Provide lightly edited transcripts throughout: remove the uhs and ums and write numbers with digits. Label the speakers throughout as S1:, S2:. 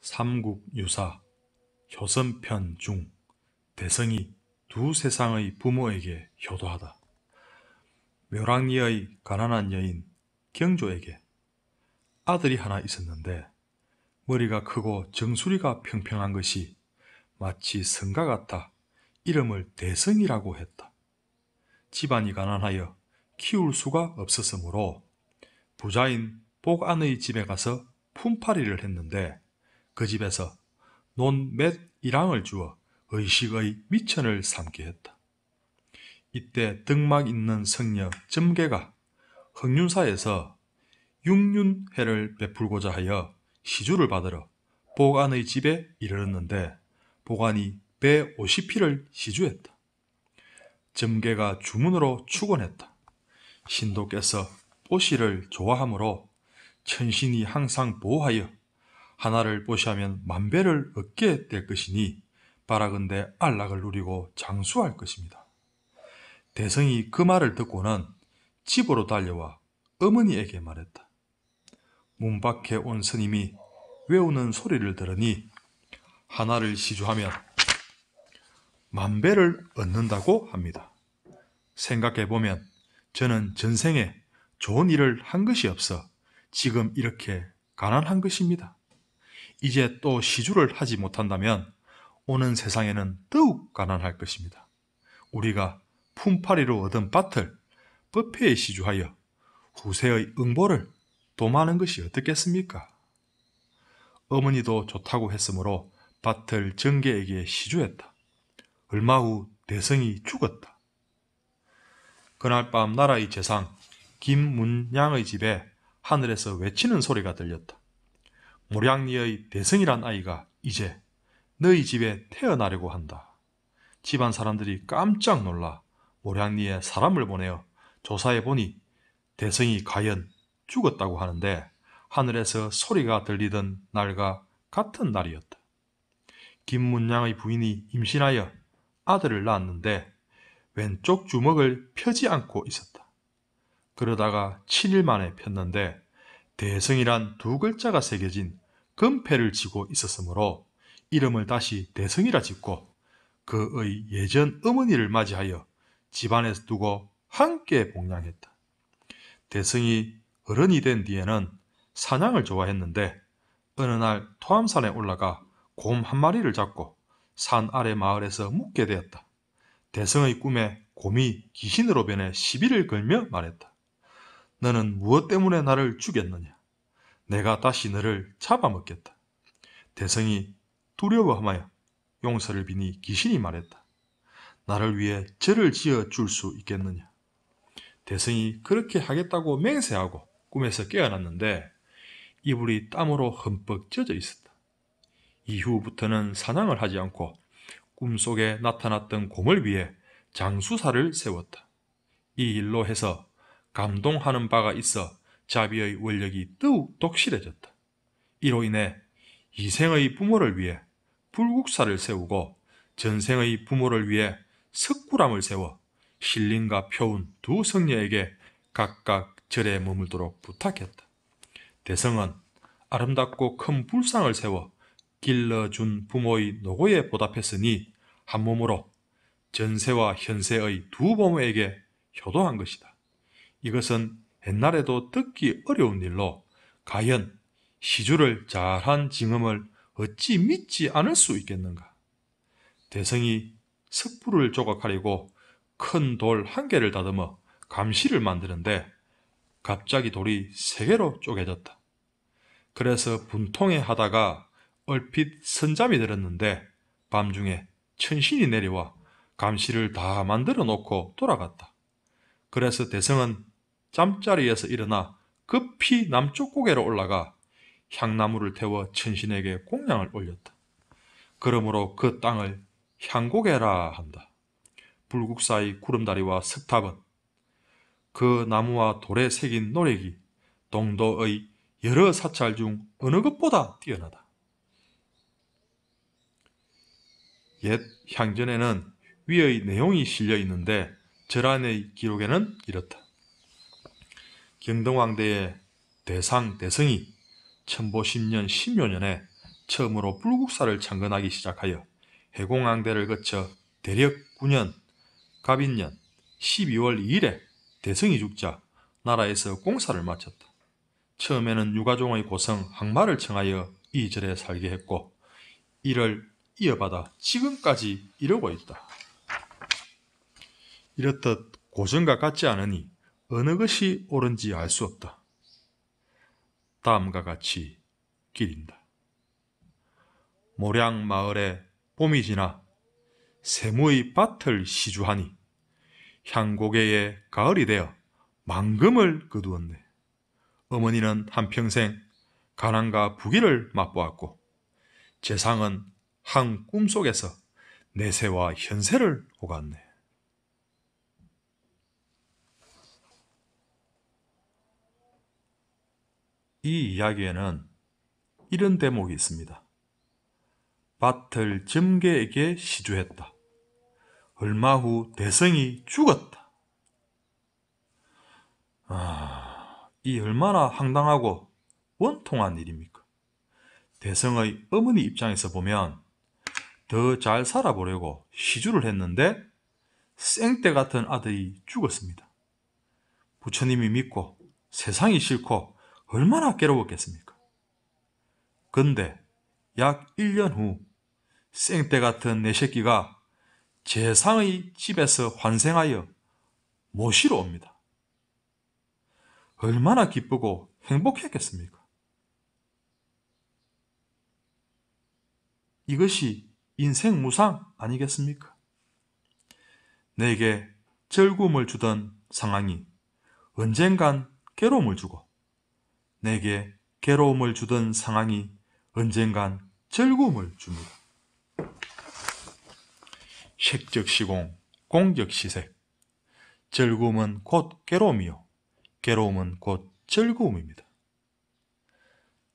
S1: 삼국유사 효선편 중 대성이 두 세상의 부모에게 효도하다. 묘랑리의 가난한 여인 경조에게 아들이 하나 있었는데 머리가 크고 정수리가 평평한 것이 마치 성과 같아 이름을 대성이라고 했다. 집안이 가난하여 키울 수가 없었으므로 부자인 복안의 집에 가서 품팔이를 했는데 그 집에서 논 몇 일항을 주어 의식의 미천을 삼게 했다. 이때 덕막 있는 성녀 점개가 흥윤사에서 육륜회를 베풀고자 하여 시주를 받으러 복안의 집에 이르렀는데 복안이 배 50피를 시주했다. 점개가 주문으로 축원했다. 신도께서 뽀시를 좋아하므로 천신이 항상 보호하여 하나를 뽀시하면 만배를 얻게 될 것이니 바라건대 안락을 누리고 장수할 것입니다. 대성이 그 말을 듣고는 집으로 달려와 어머니에게 말했다. 문 밖에 온 스님이 외우는 소리를 들으니 하나를 시주하면 만배를 얻는다고 합니다. 생각해보면 저는 전생에 좋은 일을 한 것이 없어 지금 이렇게 가난한 것입니다. 이제 또 시주를 하지 못한다면 오는 세상에는 더욱 가난할 것입니다. 우리가 품팔이로 얻은 밭을 법회에 시주하여 후세의 응보를 도모하는 것이 어떻겠습니까? 어머니도 좋다고 했으므로 밭을 정계에게 시주했다. 얼마 후 대성이 죽었다. 그날 밤 나라의 재상 김문양의 집에 하늘에서 외치는 소리가 들렸다. 모량리의 대성이란 아이가 이제 너희 집에 태어나려고 한다. 집안 사람들이 깜짝 놀라 모량리에 사람을 보내어 조사해보니 대성이 과연 죽었다고 하는데 하늘에서 소리가 들리던 날과 같은 날이었다. 김문양의 부인이 임신하여 아들을 낳았는데 왼쪽 주먹을 펴지 않고 있었다. 그러다가 7일 만에 폈는데 대성이란 두 글자가 새겨진 금패를 쥐고 있었으므로 이름을 다시 대성이라 짓고 그의 예전 어머니를 맞이하여 집안에 두고 함께 봉양했다. 대성이 어른이 된 뒤에는 사냥을 좋아했는데 어느 날 토암산에 올라가 곰 한 마리를 잡고 산 아래 마을에서 묵게 되었다. 대성의 꿈에 곰이 귀신으로 변해 시비를 걸며 말했다. 너는 무엇 때문에 나를 죽였느냐? 내가 다시 너를 잡아먹겠다. 대성이 두려워하며 용서를 비니 귀신이 말했다. 나를 위해 절을 지어 줄 수 있겠느냐? 대성이 그렇게 하겠다고 맹세하고 꿈에서 깨어났는데 이불이 땀으로 흠뻑 젖어 있었다. 이후부터는 사냥을 하지 않고 꿈속에 나타났던 곰을 위해 장수사를 세웠다. 이 일로 해서 감동하는 바가 있어 자비의 원력이 더욱 독실해졌다. 이로 인해 이생의 부모를 위해 불국사를 세우고 전생의 부모를 위해 석굴암을 세워 신림과 표운 두 성녀에게 각각 절에 머물도록 부탁했다. 대성은 아름답고 큰 불상을 세워 길러준 부모의 노고에 보답했으니 한 몸으로 전세와 현세의 두 부모에게 효도한 것이다. 이것은 옛날에도 듣기 어려운 일로 과연 시주를 잘한 징험을 어찌 믿지 않을 수 있겠는가? 대성이 석불을 조각하려고 큰 돌 한 개를 다듬어 감시를 만드는데 갑자기 돌이 세 개로 쪼개졌다. 그래서 분통해 하다가 얼핏 선잠이 들었는데 밤중에 천신이 내려와 감시를 다 만들어 놓고 돌아갔다. 그래서 대성은 잠자리에서 일어나 급히 남쪽 고개로 올라가 향나무를 태워 천신에게 공양을 올렸다. 그러므로 그 땅을 향고개라 한다. 불국사의 구름다리와 석탑은 그 나무와 돌에 새긴 노력이 동도의 여러 사찰 중 어느 것보다 뛰어나다. 옛 향전에는 위의 내용이 실려 있는데 절 안의 기록에는 이렇다. 경동왕대의 대상 대성이 천보 10년 10묘년에 처음으로 불국사를 창건하기 시작하여 해공항대를 거쳐 대력 9년 갑인년 12월 2일에 대성이 죽자 나라에서 공사를 마쳤다. 처음에는 유가종의 고성 항마를 청하여 이 절에 살게 했고 이를 이어받아 지금까지 이르고 있다. 이렇듯 고전과 같지 않으니 어느 것이 옳은지 알 수 없다. 다음과 같이 기린다. 모량 마을에 봄이 지나 세무의 밭을 시주하니 향고개의 가을이 되어 망금을 거두었네. 어머니는 한평생 가난과 부귀를 맛보았고 재상은 한 꿈속에서 내세와 현세를 오갔네. 이 이야기에는 이런 대목이 있습니다. 밭을 점개에게 시주했다. 얼마 후 대성이 죽었다. 이 얼마나 황당하고 원통한 일입니까? 대성의 어머니 입장에서 보면 더 잘 살아보려고 시주를 했는데 생떼 같은 아들이 죽었습니다. 부처님이 믿고 세상이 싫고 얼마나 괴로웠겠습니까? 근데 약 1년 후 생떼 같은 내 새끼가 재상의 집에서 환생하여 모시러 옵니다. 얼마나 기쁘고 행복했겠습니까? 이것이 인생 무상 아니겠습니까? 내게 즐거움을 주던 상황이 언젠간 괴로움을 주고 내게 괴로움을 주던 상황이 언젠간 즐거움을 줍니다. 색적시공, 공적시색. 즐거움은 곧 괴로움이요 괴로움은 곧 즐거움입니다.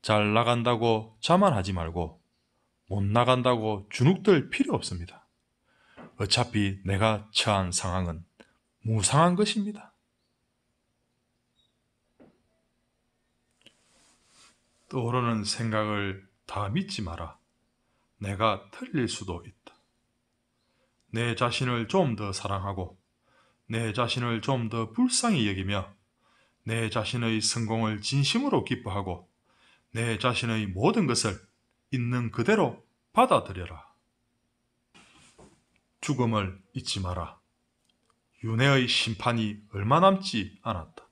S1: 잘 나간다고 자만하지 말고 못 나간다고 주눅들 필요 없습니다. 어차피 내가 처한 상황은 무상한 것입니다. 떠오르는 생각을 다 믿지 마라. 내가 틀릴 수도 있다. 내 자신을 좀 더 사랑하고 내 자신을 좀 더 불쌍히 여기며 내 자신의 성공을 진심으로 기뻐하고 내 자신의 모든 것을 있는 그대로 받아들여라. 죽음을 잊지 마라. 윤회의 심판이 얼마 남지 않았다.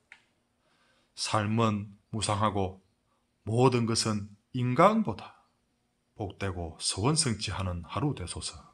S1: 삶은 무상하고 모든 것은 인간보다 복되고 서원성취하는 하루 되소서.